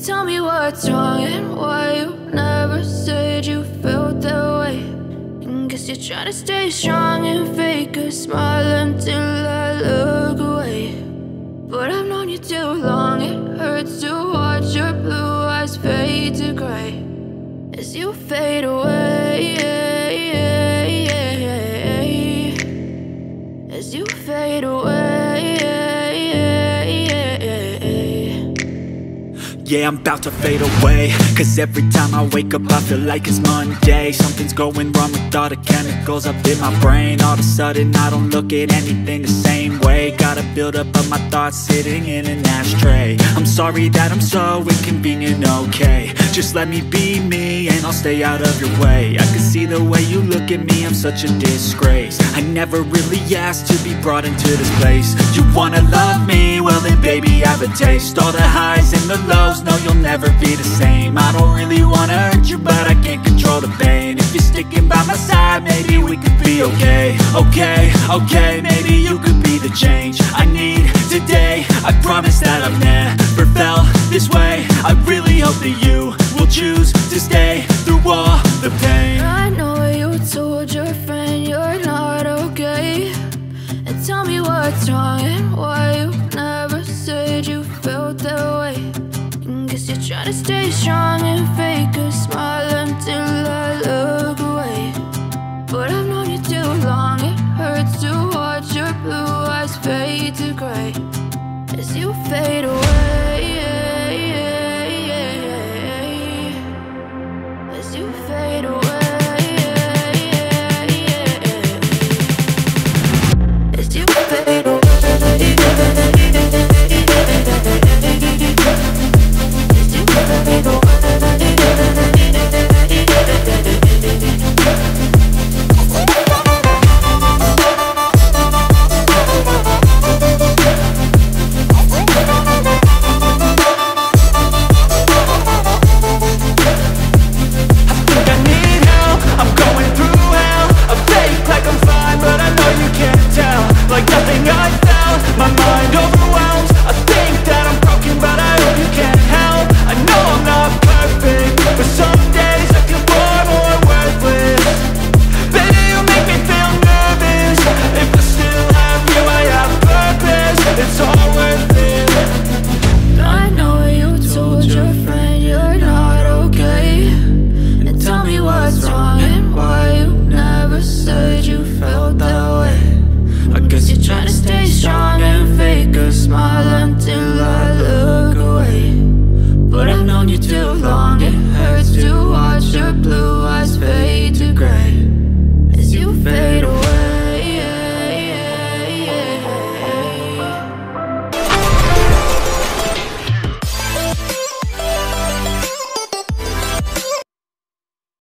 Tell me what's wrong and why you never said you felt that way. And guess you're trying to stay strong and fake a smile until I look away. But I've known you too long, it hurts to watch your blue eyes fade to gray as you fade away, as you fade away. Yeah, I'm about to fade away, cause every time I wake up I feel like it's Monday. Something's going wrong with all the chemicals up in my brain. All of a sudden I don't look at anything the same way. Got a buildup of my thoughts sitting in an ashtray. I'm sorry that I'm so inconvenient, okay. Just let me be me and I'll stay out of your way. I can see the way you look at me, I'm such a disgrace. I never really asked to be brought into this place. You wanna love me? Well then baby, have a taste. All the highs and the lows, no, you'll never be the same. I don't really wanna hurt you, but I can't control the pain. If you're sticking by my side, maybe we could be okay. Okay, maybe you could be the change I need today. I promise that I've never felt this way. I really hope that you will choose to stay through all the pain. I know you told your friend you're not okay, and tell me what's wrong and why you never said you felt that way. Guess you're trying to stay strong and fake a smile until I look away.